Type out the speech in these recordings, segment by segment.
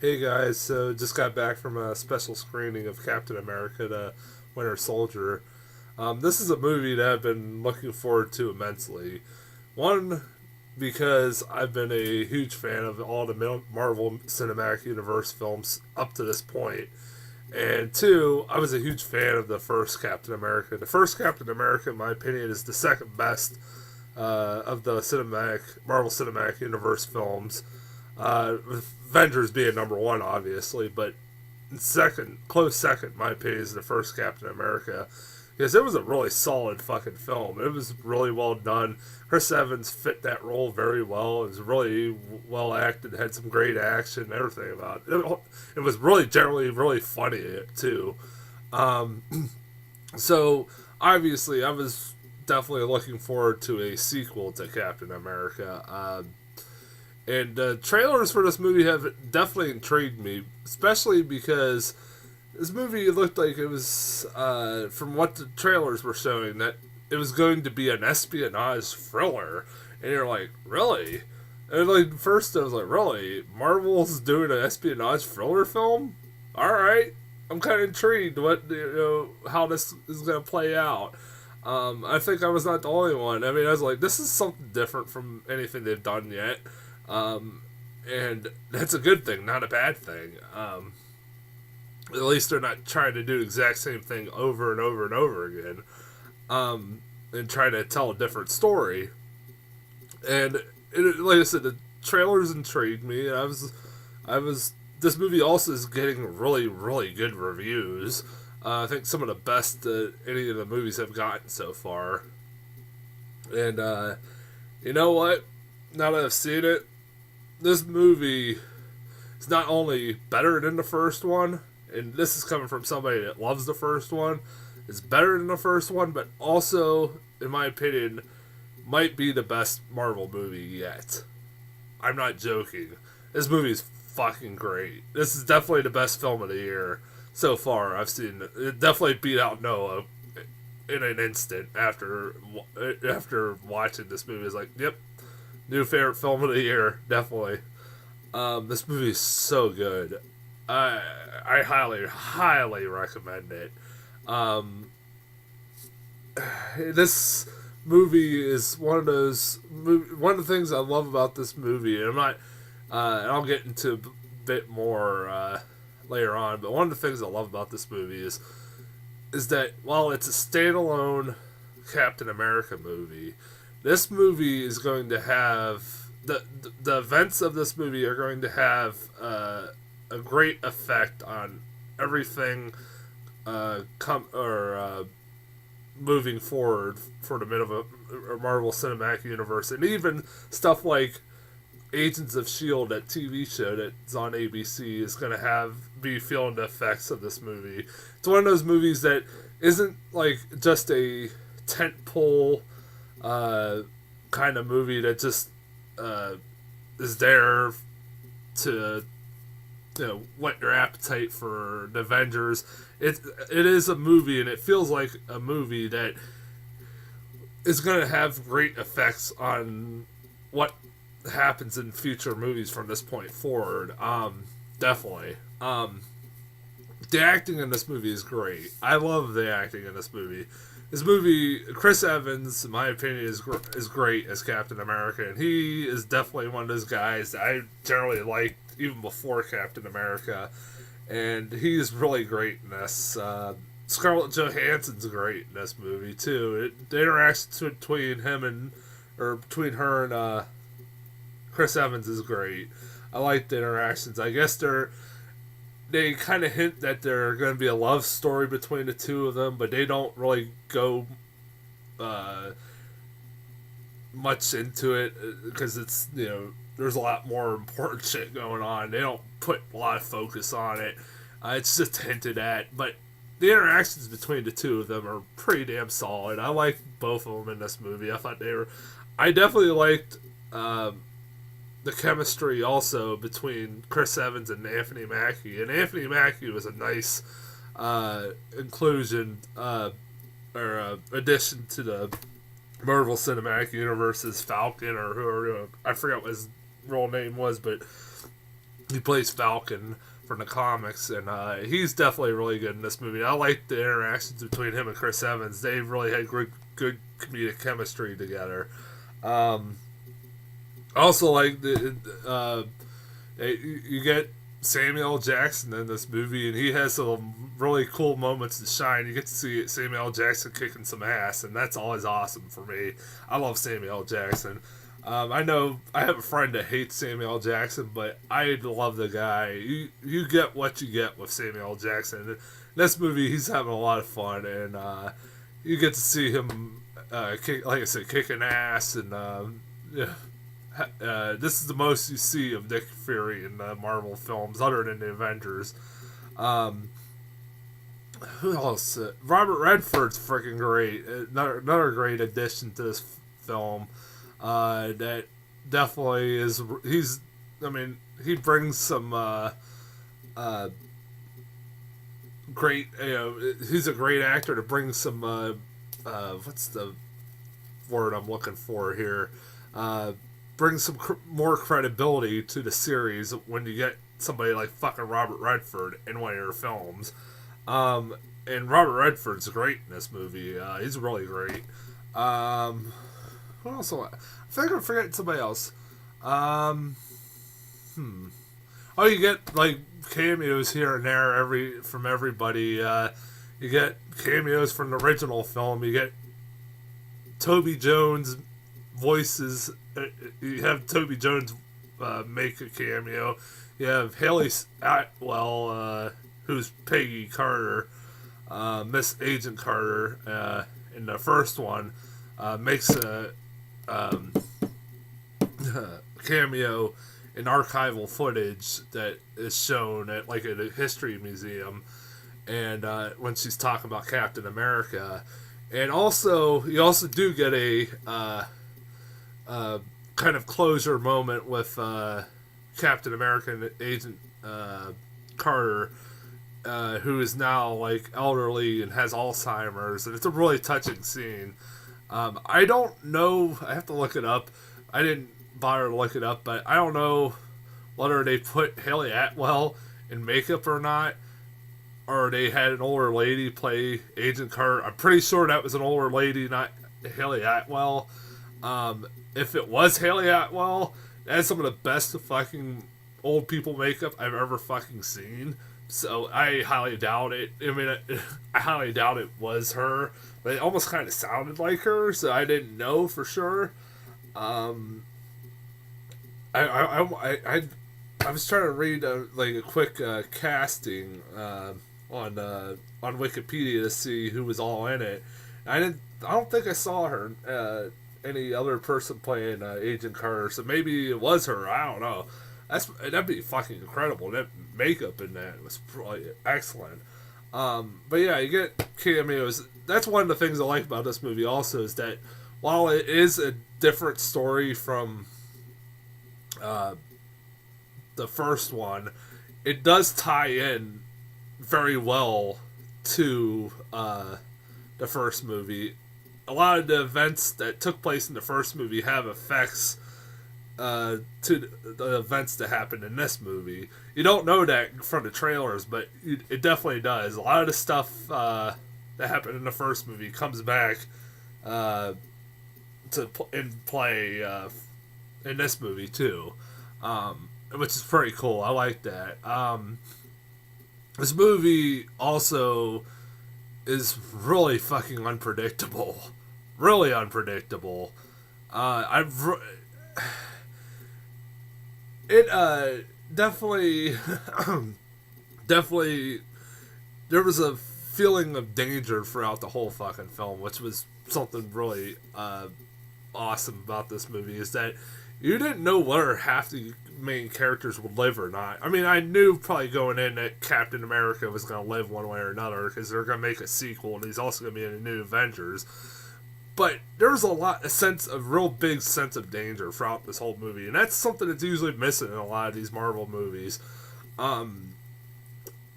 Hey guys, so just got back from a special screening of Captain America the Winter Soldier. This is a movie that I've been looking forward to immensely. One, because I've been a huge fan of all the Marvel Cinematic Universe films up to this point. And two, I was a huge fan of the first Captain America. The first Captain America, in my opinion, is the second best of the Marvel Cinematic Universe films. With Avengers being number one, obviously, but close second, in my opinion, is the first Captain America. Because it was a really solid fucking film. It was really well done. Chris Evans fit that role very well. It was really well acted, had some great action, everything about it. It was really generally really funny, too. Um, so, obviously, I was definitely looking forward to a sequel to Captain America. And trailers for this movie have definitely intrigued me, especially because this movie looked like it was, from what the trailers were showing, that it was going to be an espionage thriller. And you're like, really? And like, first I was like, really? Marvel's doing an espionage thriller film? Alright. I'm kind of intrigued how this is going to play out. I think I was not the only one. I mean, I was like, this is something different from anything they've done yet. And that's a good thing, not a bad thing. At least they're not trying to do the exact same thing over and over and over again, and try to tell a different story. And like I said, the trailers intrigued me. This movie also is getting really, really good reviews. I think some of the best that any of the movies have gotten so far. And, you know what? Now that I've seen it, this movie is not only better than the first one, and this is coming from somebody that loves the first one, it's better than the first one, but also, in my opinion, might be the best Marvel movie yet. I'm not joking. This movie is fucking great. This is definitely the best film of the year so far I've seen. It definitely beat out Noah in an instant after watching this movie. It's like, yep, new favorite film of the year, definitely. This movie is so good. I highly, highly recommend it. This movie is one of the things I love about this movie, and I'm not, and I'll get into a bit more later on, but one of the things I love about this movie is that while it's a standalone Captain America movie, this movie is going to have the events of this movie are going to have a great effect on everything moving forward for the Marvel Cinematic Universe, and even stuff like Agents of S.H.I.E.L.D., that TV show that's on ABC, is going to be feeling the effects of this movie. It's one of those movies that isn't like just a tentpole kind of movie that just is there to whet your appetite for the Avengers. It is a movie, and it feels like a movie that is going to have great effects on what happens in future movies from this point forward. Definitely. The acting in this movie is great. I love the acting in this movie. This movie, Chris Evans, in my opinion, is great as Captain America, and he is definitely one of those guys that I generally liked even before Captain America, and he's really great in this. Scarlett Johansson's great in this movie too. The interactions between between her and Chris Evans is great. I like the interactions. I guess they kind of hint that there's going to be a love story between the two of them, but they don't really go much into it because it's, there's a lot more important shit going on. They don't put a lot of focus on it. It's just hinted at, but the interactions between the two of them are pretty damn solid. I liked both of them in this movie. I definitely liked the chemistry also between Chris Evans and Anthony Mackie. And Anthony Mackie was a nice inclusion or addition to the Marvel Cinematic Universe's Falcon, or whoever, I forgot what his real name was, but He plays Falcon from the comics, and he's definitely really good in this movie. I like the interactions between him and Chris Evans. They really had good comedic chemistry together. Also, like you get Samuel L. Jackson in this movie, and he has some really cool moments to shine. You get to see Samuel L. Jackson kicking some ass, and that's always awesome for me. I love Samuel L. Jackson. I know I have a friend that hates Samuel L. Jackson, but I love the guy. You get what you get with Samuel L. Jackson. In this movie, he's having a lot of fun, and you get to see him, like I said, kicking ass, and yeah. This is the most you see of Nick Fury in the Marvel films, other than the Avengers. Who else? Robert Redford's freaking great. Another great addition to this film. That definitely is. He brings some great. He's a great actor to bring some. What's the word I'm looking for here? Bring some more credibility to the series when you get somebody like fucking Robert Redford in one of your films. And Robert Redford's great in this movie. He's really great. What else? I think I'm forgetting somebody else. Oh, you get like cameos here and there from everybody. You get cameos from the original film. You get Toby Jones voices. You have Toby Jones make a cameo. You have Haley Atwell, who's Peggy Carter, Miss Agent Carter, in the first one, makes a cameo in archival footage that is shown at like at a history museum, and when she's talking about Captain America, and also you also do get a kind of closure moment with Captain America and Agent Carter, who is now like elderly and has Alzheimer's, and it's a really touching scene. I don't know. I have to look it up. I didn't bother to look it up, but I don't know whether they put Haley Atwell in makeup or not, or they had an older lady play Agent Carter. I'm pretty sure that was an older lady, not Haley Atwell. If it was Haley Atwell, that's some of the best fucking old people makeup I've ever fucking seen. So I highly doubt it. I highly doubt it was her. But it almost kind of sounded like her, so I didn't know for sure. I was trying to read like a quick casting on Wikipedia to see who was all in it. I don't think I saw her. Any other person playing Agent Carter, so maybe it was her. I don't know. That'd be fucking incredible. That makeup in that was probably excellent. But yeah, you get cameos. That's one of the things I like about this movie. Also, is that while it is a different story from the first one, it does tie in very well to the first movie. A lot of the events that took place in the first movie have effects to the events that happened in this movie. You don't know that from the trailers, but it definitely does. A lot of the stuff that happened in the first movie comes back in play in this movie too, which is pretty cool. I like that. This movie also is really fucking unpredictable. Really unpredictable. Definitely there was a feeling of danger throughout the whole fucking film, which was something really awesome about this movie, is that you didn't know whether half the main characters would live or not. I mean, I knew probably going in that Captain America was going to live one way or another, because they're going to make a sequel, and he's also going to be in the new Avengers. But there was a real big sense of danger throughout this whole movie, and that's something that's usually missing in a lot of these Marvel movies. And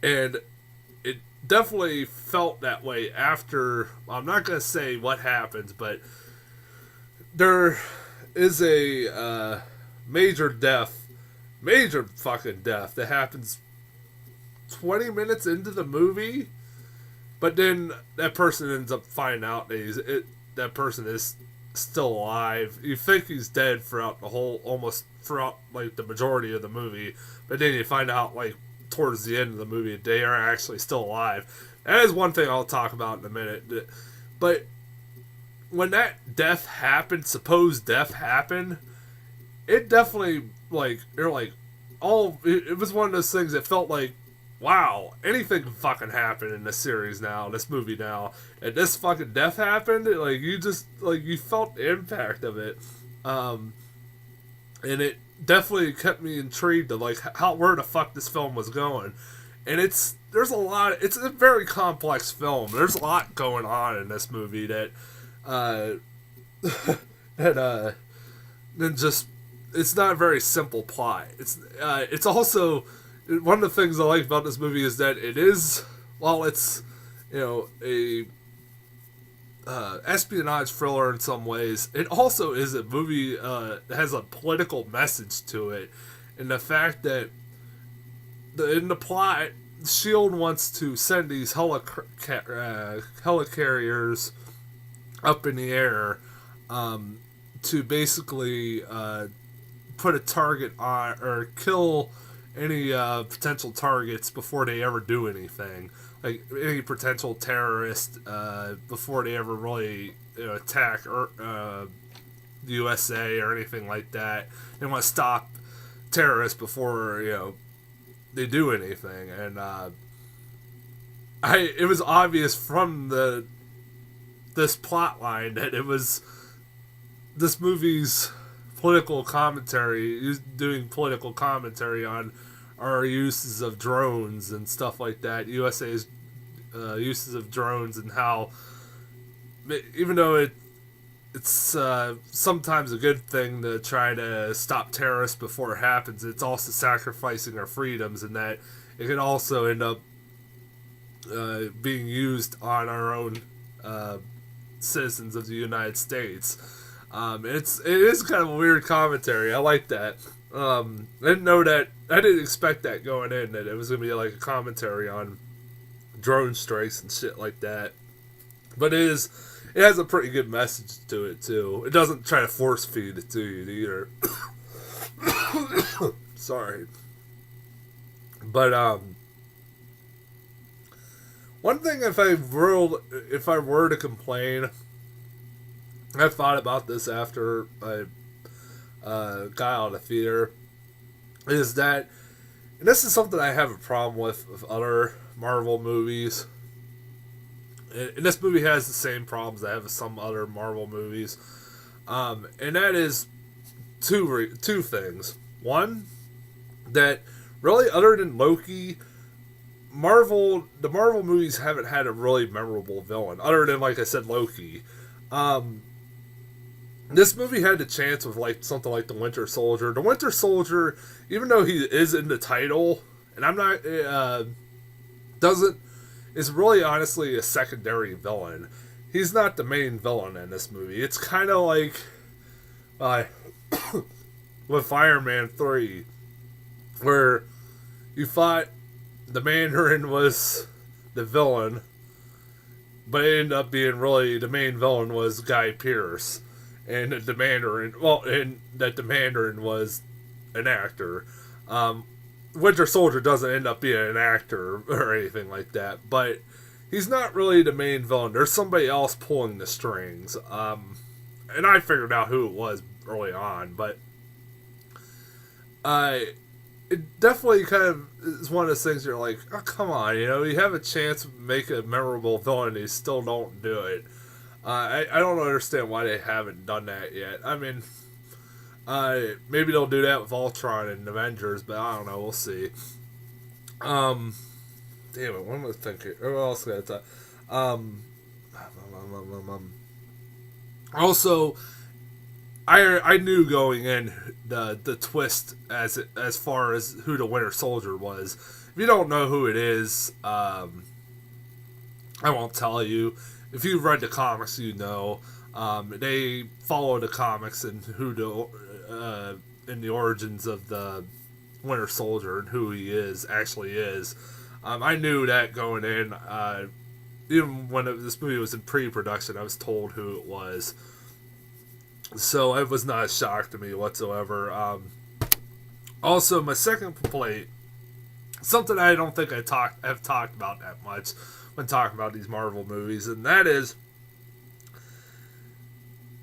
it definitely felt that way after. I'm not going to say what happens, but there is a major death major fucking death that happens 20 minutes into the movie, but then that person ends up finding out that that person is still alive. You think he's dead throughout almost throughout like the majority of the movie, but then you find out like towards the end of the movie they are actually still alive. That is one thing I'll talk about in a minute. But when that death happened, supposed death happened, it definitely like you're like, oh, it was one of those things that felt like, wow, anything can fucking happen in this series now, this movie now, and this fucking death happened. Like you just like you felt the impact of it, and it definitely kept me intrigued of like where the fuck this film was going. And there's a lot. It's a very complex film. There's a lot going on in this movie that, then just it's not a very simple plot. It's also one of the things I like about this movie is that it is, while it's, a espionage thriller in some ways, it also is a movie that has a political message to it, and the fact that in the plot, S.H.I.E.L.D. wants to send these helicarriers up in the air to basically put a target on or kill any potential targets before they ever do anything. Like any potential terrorist before they ever really attack the USA or anything like that. They want to stop terrorists before they do anything. And it was obvious from this plot line that it was this movie's political commentary, doing political commentary on our uses of drones and stuff like that. USA's uses of drones, and how even though it's sometimes a good thing to try to stop terrorists before it happens, it's also sacrificing our freedoms, and that it could also end up being used on our own citizens of the United States. It is kind of a weird commentary. I like that. I didn't know that. I didn't expect that going in, that it was going to be like a commentary on drone strikes and shit like that. But it has a pretty good message to it too. It doesn't try to force feed it to you either. Sorry. But one thing, if I were to complain, I thought about this after I got out of the theater, is that, and this is something I have a problem with other Marvel movies, and this movie has the same problems I have with some other Marvel movies, and that is two things. One, that really, other than Loki, the Marvel movies haven't had a really memorable villain, other than, like I said, Loki. This movie had the chance with like something like the Winter Soldier. The Winter Soldier, even though he is in the title, and I'm not, is really honestly a secondary villain. He's not the main villain in this movie. It's kind of like with Iron Man 3, where you thought the Mandarin was the villain, but it ended up being really the main villain was Guy Pearce. And the Mandarin, that the Mandarin was an actor. Winter Soldier doesn't end up being an actor or anything like that, but he's not really the main villain. There's somebody else pulling the strings. And I figured out who it was early on, but it definitely kind of is one of those things you're like, oh, come on, you have a chance to make a memorable villain and you still don't do it. I don't understand why they haven't done that yet. I mean, maybe they'll do that with Ultron and Avengers, but I don't know. We'll see. Damn it, what am I thinking? What else did I talk? Also, I knew going in the twist as far as who the Winter Soldier was. If you don't know who it is, I won't tell you. If you've read the comics, you know. They follow the comics and in the origins of the Winter Soldier and who he actually is. I knew that going in. Even when this movie was in pre-production, I was told who it was. So it was not a shock to me whatsoever. Also, my second complaint, something I don't think have talked about that much when talking about these Marvel movies, and that is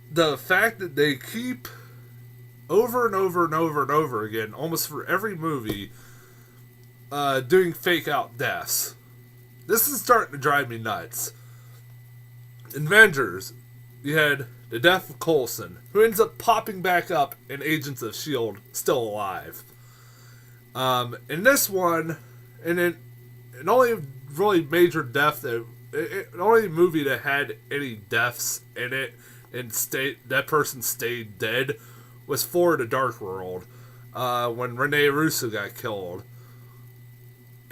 the fact that they keep over and over and over and over again, almost for every movie, doing fake out deaths. This is starting to drive me nuts. In Avengers, you had the death of Coulson, who ends up popping back up in Agents of S.H.I.E.L.D. still alive. In this one, and an only really major death the only movie that had any deaths in it and that person stayed dead was For the Dark World, when Rene Russo got killed.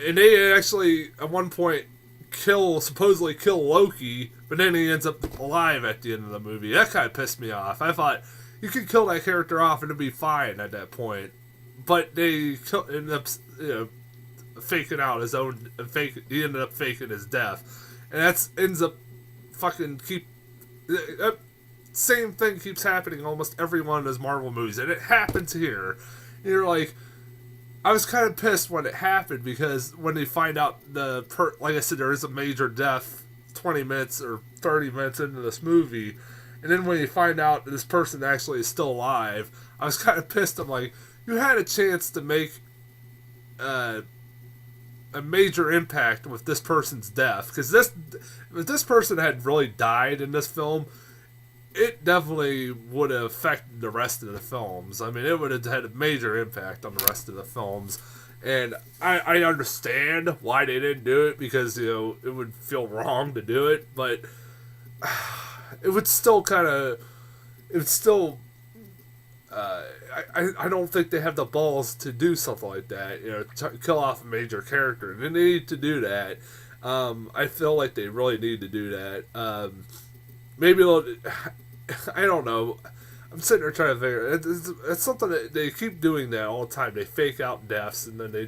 And they actually, at one point, supposedly kill Loki, but then he ends up alive at the end of the movie. That kind of pissed me off. I thought, you could kill that character off and it'd be fine at that point. But they ended up, faking out his own, he ended up faking his death. And that ends up same thing keeps happening almost every one of those Marvel movies. And it happens here. And you're like, I was kind of pissed when it happened, because when they find out like I said, there is a major death 20 minutes or 30 minutes into this movie, and then when you find out this person actually is still alive, I was kind of pissed. I'm like, you had a chance to make a major impact with this person's death, because if this person had really died in this film, it definitely would have affected the rest of the films. I mean, it would have had a major impact on the rest of the films. And I understand why they didn't do it, because, it would feel wrong to do it, but it would still I don't think they have the balls to do something like that, to kill off a major character. And they need to do that. I feel like they really need to do that. Maybe I don't know. I'm sitting there trying to figure. It's something that they keep doing that all the time. They fake out deaths, and then they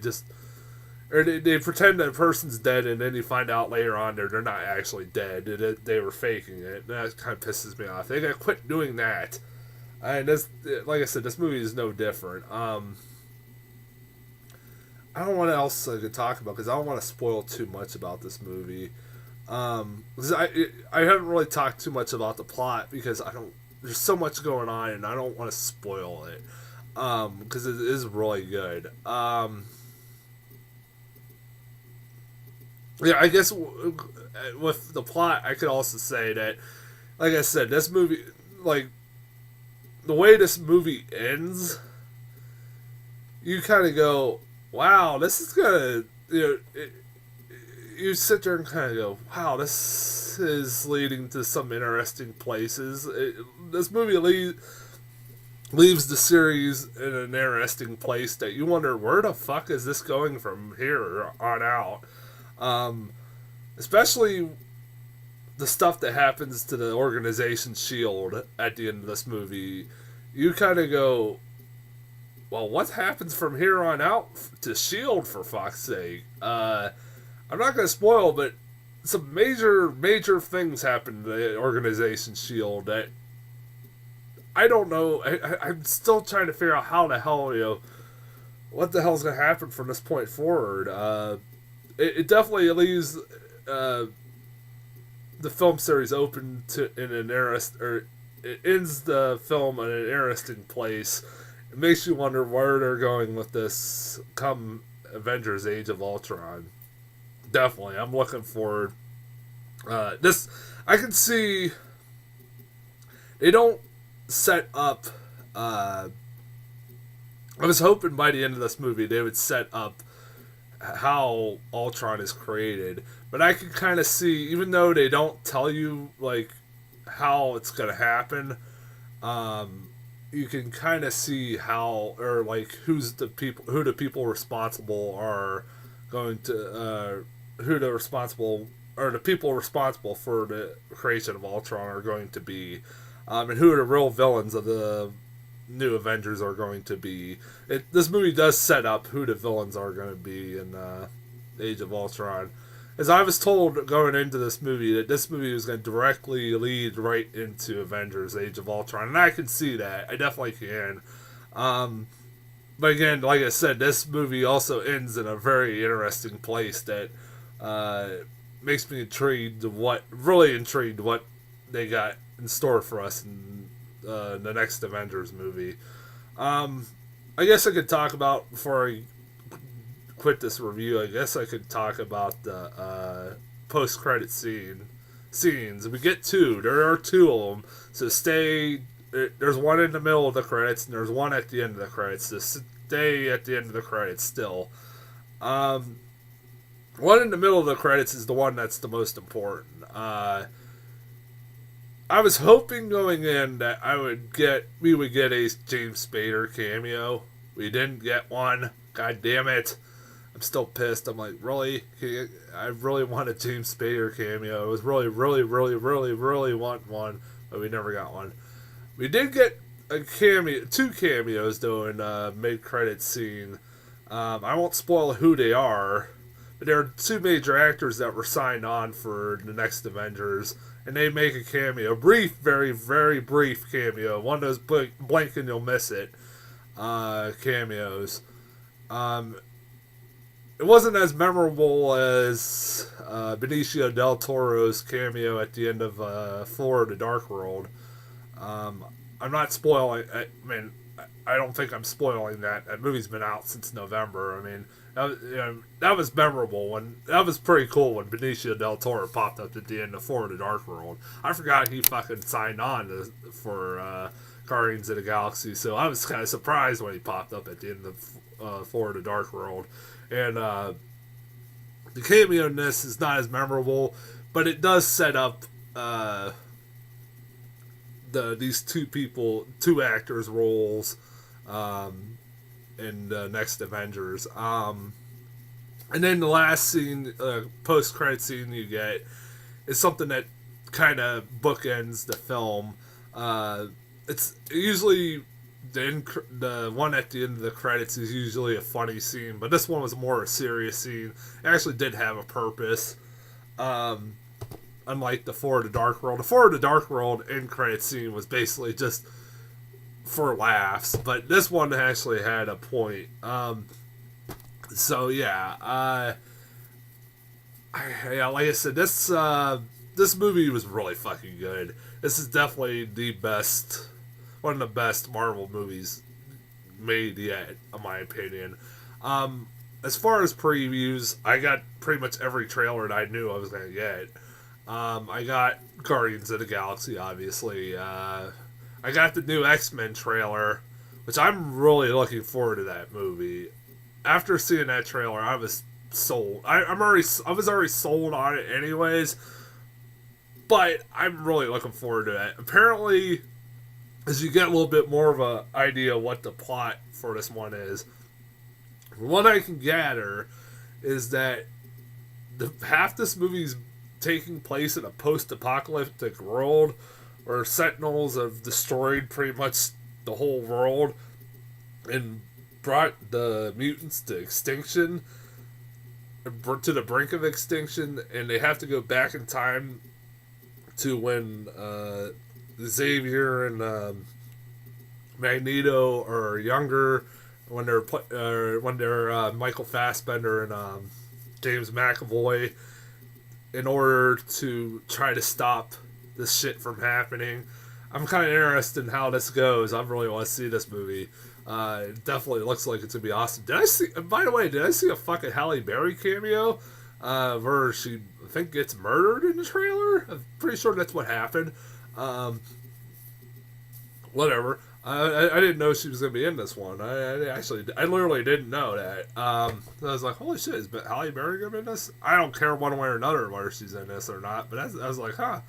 pretend that a person's dead, and then you find out later on they're not actually dead. They were faking it. That kind of pisses me off. They gotta quit doing that. And like I said, this movie is no different. I don't know what else I could talk about, because I don't want to spoil too much about this movie. Because I haven't really talked too much about the plot, because there's so much going on and I don't want to spoil it, because it is really good. Yeah, I guess with the plot, I could also say that, like I said, this movie, like, the way this movie ends, you kind of go, wow, this is gonna, you sit there and kind of go, wow, this is leading to some interesting places. This movie leaves the series in an interesting place that you wonder, where the fuck is this going from here on out? Especially the stuff that happens to the organization S.H.I.E.L.D. at the end of this movie. You kind of go, well, what happens from here on out to S.H.I.E.L.D., for fuck's sake? I'm not going to spoil, but some major things happen to the organization S.H.I.E.L.D. that I don't know. I'm still trying to figure out how the hell, what the hell's going to happen from this point forward. It definitely leaves the film series open to it ends the film in an interesting place. It makes you wonder where they're going with this come Avengers Age of Ultron. Definitely, I'm looking forward. This, I can see they don't set up. I was hoping by the end of this movie they would set up how Ultron is created, but I can kind of see, even though they don't tell you like how it's gonna happen, you can kind of see how, or like who the people responsible are going to, the people responsible for the creation of Ultron are going to be, and who are the real villains of the new Avengers are going to be. This movie does set up who the villains are going to be in Age of Ultron. As I was told going into this movie, that this movie was going to directly lead right into Avengers Age of Ultron. And I can see that. I definitely can. But again, like I said, this movie also ends in a very interesting place that makes me intrigued what they got in store for us in the next Avengers movie. I guess I could talk about, before I quit this review, I guess I could talk about the post-credit scenes. We get two. There are two of them. So there's one in the middle of the credits, and there's one at the end of the credits. So stay at the end of the credits still. One in the middle of the credits is the one that's the most important. I was hoping going in that we would get a James Spader cameo. We didn't get one. God damn it. I'm still pissed. I'm like, really? I really want a James Spader cameo. I was really wanting one, but we never got one. We did get two cameos though in mid-credit scene. I won't spoil who they are, but there are two major actors that were signed on for the next Avengers, and they make a cameo, brief, very, very brief cameo. One of those blink and you'll miss it cameos. It wasn't as memorable as Benicio del Toro's cameo at the end of Thor: The Dark World. I'm not spoiling. I don't think I'm spoiling that. That movie's been out since November. I mean, that was memorable. That was pretty cool when Benicio del Toro popped up at the end of Thor: The Dark World. I forgot he fucking signed on for Guardians of the Galaxy, so I was kind of surprised when he popped up at the end of Thor: The Dark World. And the cameo in this is not as memorable, but it does set up these two actors' roles in the next Avengers. And then the last scene, post-credit scene you get, is something that kind of bookends the film. It's usually the one at the end of the credits is usually a funny scene, but this one was more a serious scene. It actually did have a purpose. Unlike the Thor: The Dark World. The Thor: The Dark World end credit scene was basically just for laughs, but this one actually had a point. So yeah, like I said, this movie was really fucking good. This is definitely one of the best Marvel movies made yet, in my opinion. As far as previews, I got pretty much every trailer that I knew I was going to get. I got Guardians of the Galaxy, obviously. I got the new X-Men trailer, which I'm really looking forward to that movie. After seeing that trailer, I was sold. I was already sold on it anyways, but I'm really looking forward to that. Apparently, as you get a little bit more of an idea of what the plot for this one is, what I can gather is that half this movie's taking place in a post-apocalyptic world where Sentinels have destroyed pretty much the whole world and brought the mutants to extinction, to the brink of extinction, and they have to go back in time to when Xavier and Magneto are younger, when they're Michael Fassbender and James McAvoy, in order to try to stop this shit from happening. I'm kind of interested in how this goes. I really want to see this movie. It definitely looks like it's gonna be awesome. By the way, did I see a fucking Halle Berry cameo where she, I think, gets murdered in the trailer? I'm pretty sure that's what happened. Whatever. I didn't know she was going to be in this one. I literally didn't know that. I was like, holy shit, is Halle Berry going to be in this? I don't care one way or another whether she's in this or not, but I was like, huh.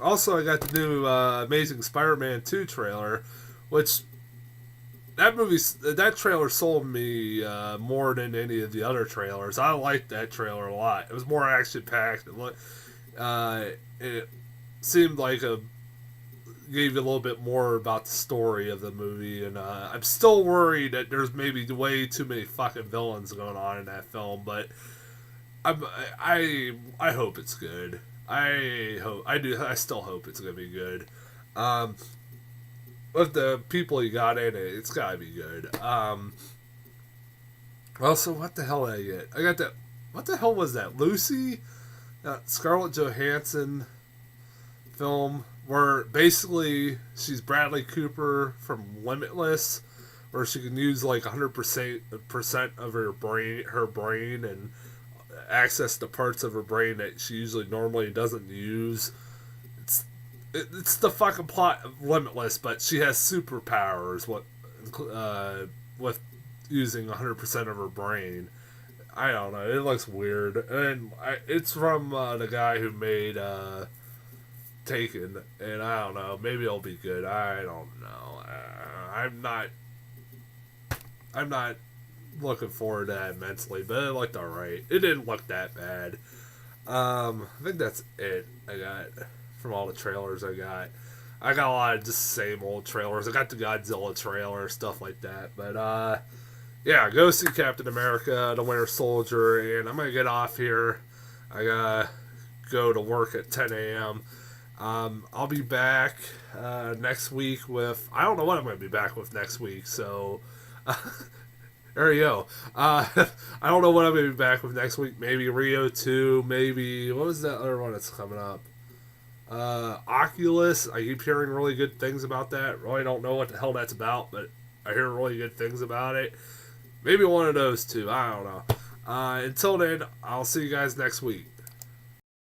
Also, I got the new Amazing Spider-Man 2 trailer, which that trailer sold me more than any of the other trailers. I liked that trailer a lot. It was more action-packed. It seemed like gave you a little bit more about the story of the movie, and I'm still worried that there's maybe way too many fucking villains going on in that film, but I hope it's good. I still hope it's gonna be good. With the people you got in it, it's gotta be good. Also, what the hell did I get? I got that. What the hell was that? Lucy, Scarlett Johansson film where basically she's Bradley Cooper from Limitless, where she can use like 100% of her brain, and access to parts of her brain that she usually normally doesn't use. It's the fucking plot of Limitless, but she has superpowers. With using 100% of her brain. I don't know. It looks weird, and it's from the guy who made Taken, and I don't know. Maybe it'll be good. I don't know. I'm not looking forward to that immensely, but it looked alright. It didn't look that bad. I think that's it I got from all the trailers I got. I got a lot of just same old trailers. I got the Godzilla trailer, stuff like that. But, yeah, go see Captain America, The Winter Soldier, and I'm going to get off here. I got to go to work at 10 a.m. I'll be back next week with... I don't know what I'm going to be back with next week, so... there you go. I don't know what I'm going to be back with next week. Maybe Rio 2, maybe... What was that other one that's coming up? Oculus. I keep hearing really good things about that. Really don't know what the hell that's about, but I hear really good things about it. Maybe one of those two. I don't know. Until then, I'll see you guys next week.